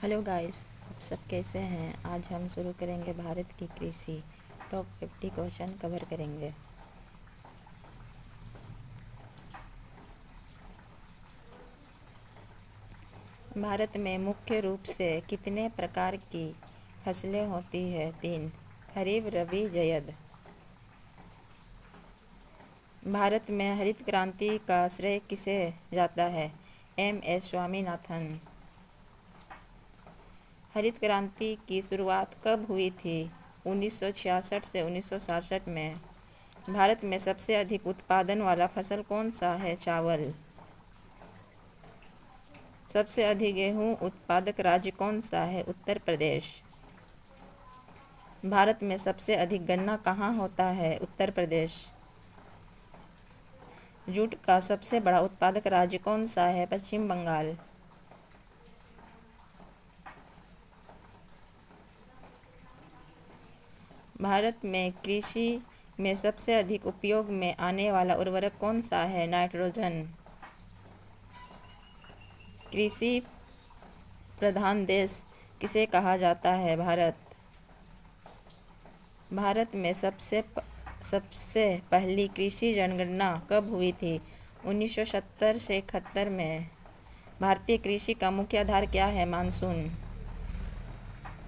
Hello guys, आप सब कैसे हैं। आज हम शुरू करेंगे भारत की कृषि टॉप 50 क्वेश्चन कवर करेंगे। भारत में मुख्य रूप से कितने प्रकार की फसलें होती है। 3। खरीफ, रबी, जायद। भारत में हरित क्रांति का श्रेय किसे जाता है। एम.एस. स्वामीनाथन। हरित क्रांति की शुरुआत कब हुई थी। 1966 से 1967 में। भारत में सबसे अधिक उत्पादन वाला फसल कौन सा है। चावल। सबसे अधिक गेहूं उत्पादक राज्य कौन सा है। उत्तर प्रदेश। भारत में सबसे अधिक गन्ना कहाँ होता है। उत्तर प्रदेश। जूट का सबसे बड़ा उत्पादक राज्य कौन सा है। पश्चिम बंगाल। भारत में कृषि में सबसे अधिक उपयोग में आने वाला उर्वरक कौन सा है। नाइट्रोजन। कृषि प्रधान देश किसे कहा जाता है। भारत। भारत में सबसे पहली कृषि जनगणना कब हुई थी। 1970 से 71 में। भारतीय कृषि का मुख्य आधार क्या है। मानसून।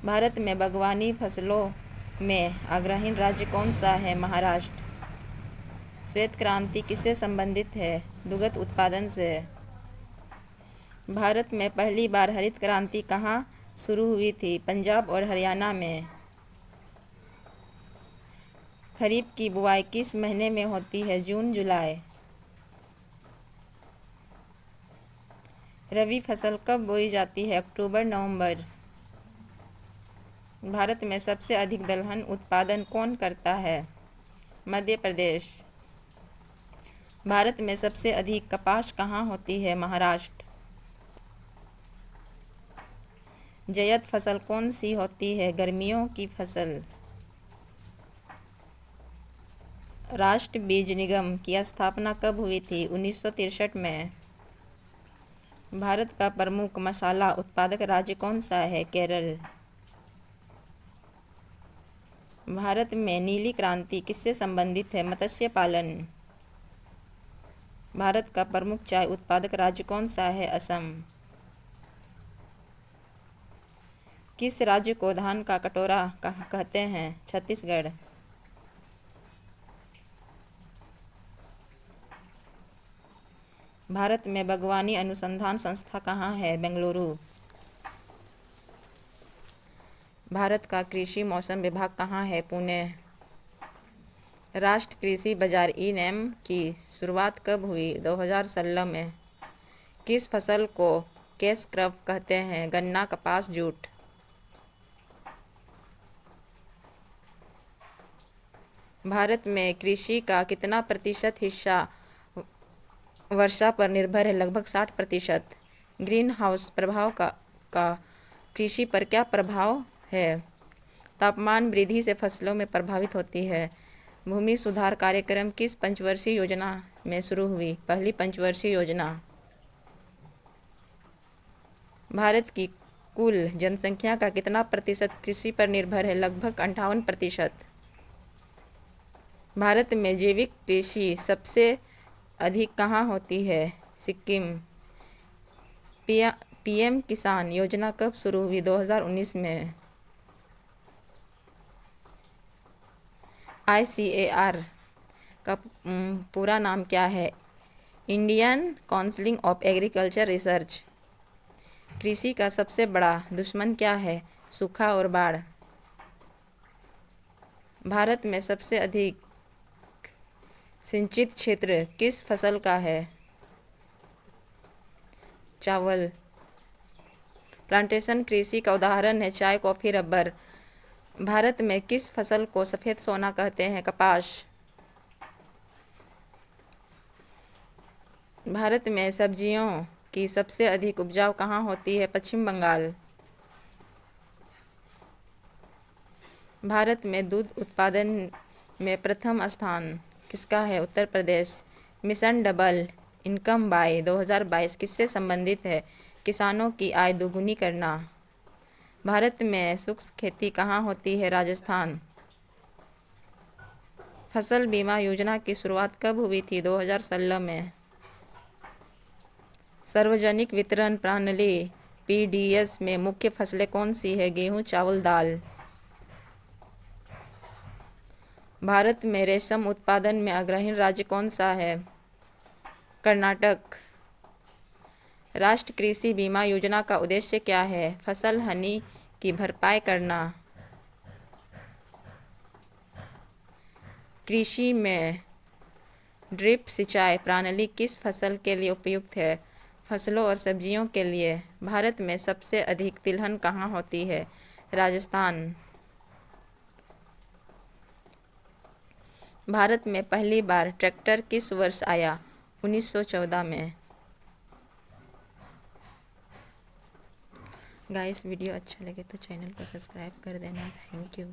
भारत में बागवानी फसलों में अग्रणी राज्य कौन सा है। महाराष्ट्र। श्वेत क्रांति किससे संबंधित है। दुग्ध उत्पादन से। भारत में पहली बार हरित क्रांति कहाँ शुरू हुई थी। पंजाब और हरियाणा में। खरीफ की बुवाई किस महीने में होती है। जून, जुलाई। रबी फसल कब बोई जाती है। अक्टूबर, नवंबर। भारत में सबसे अधिक दलहन उत्पादन कौन करता है। मध्य प्रदेश। भारत में सबसे अधिक कपास कहाँ होती है। महाराष्ट्र। जायद फसल कौन सी होती है। गर्मियों की फसल। राष्ट्र बीज निगम की स्थापना कब हुई थी। 1963 में। भारत का प्रमुख मसाला उत्पादक राज्य कौन सा है। केरल। भारत में नीली क्रांति किससे संबंधित है। मत्स्य पालन। भारत का प्रमुख चाय उत्पादक राज्य कौन सा है। असम। किस राज्य को धान का कटोरा कहते हैं। छत्तीसगढ़। भारत में बागवानी अनुसंधान संस्था कहाँ है। बेंगलुरु। भारत का कृषि मौसम विभाग कहाँ है। पुणे। राष्ट्रीय कृषि बाजार ई-नैम की शुरुआत कब हुई। 2016 में। किस फसल को कैश क्रॉप कहते हैं। गन्ना, कपास, जूट। भारत में कृषि का कितना प्रतिशत हिस्सा वर्षा पर निर्भर है। लगभग 60%। ग्रीन हाउस प्रभाव का कृषि पर क्या प्रभाव है। तापमान वृद्धि से फसलों में प्रभावित होती है। भूमि सुधार कार्यक्रम किस पंचवर्षीय योजना में शुरू हुई। पहली पंचवर्षीय योजना। भारत की कुल जनसंख्या का कितना प्रतिशत कृषि पर निर्भर है। लगभग 58%। भारत में जैविक कृषि सबसे अधिक कहाँ होती है। सिक्किम। पीएम किसान योजना कब शुरू हुई। 2019 में। ICAR का पूरा नाम क्या है। Indian council of agriculture research. कृषि का सबसे बड़ा दुश्मन क्या है। सूखा और बाढ़। भारत में सबसे अधिक सिंचित क्षेत्र किस फसल का है। चावल। प्लांटेशन कृषि का उदाहरण है चाय, कॉफी, रबर। भारत में किस फसल को सफेद सोना कहते हैं। कपास। भारत में सब्जियों की सबसे अधिक उपजाऊ कहाँ होती है। पश्चिम बंगाल। भारत में दूध उत्पादन में प्रथम स्थान किसका है। Uttar Pradesh. Mission double income by 2022 किससे संबंधित है। किसानों की आय दोगुनी करना। भारत में शुष्क खेती कहाँ होती है? राजस्थान। फसल बीमा योजना की शुरुआत कब हुई थी? 2016 में। सार्वजनिक वितरण प्रणाली पीडीएस में मुख्य फसलें कौन सी है? गेहूँ, चावल, दाल। भारत में रेशम उत्पादन में अग्रणी राज्य कौन सा है? कर्नाटक। राष्ट्रीय कृषि बीमा योजना का उद्देश्य क्या है? फसल हानि की भरपाई करना। कृषि में ड्रिप सिंचाई प्रणाली किस फसल के लिए उपयुक्त है? फसलों और सब्जियों के लिए। भारत में सबसे अधिक तिलहन कहाँ होती है? राजस्थान। भारत में पहली बार ट्रैक्टर किस वर्ष आया? 1914 में। गाइस वीडियो अच्छा लगे तो चैनल को सब्सक्राइब कर देना। Thank you.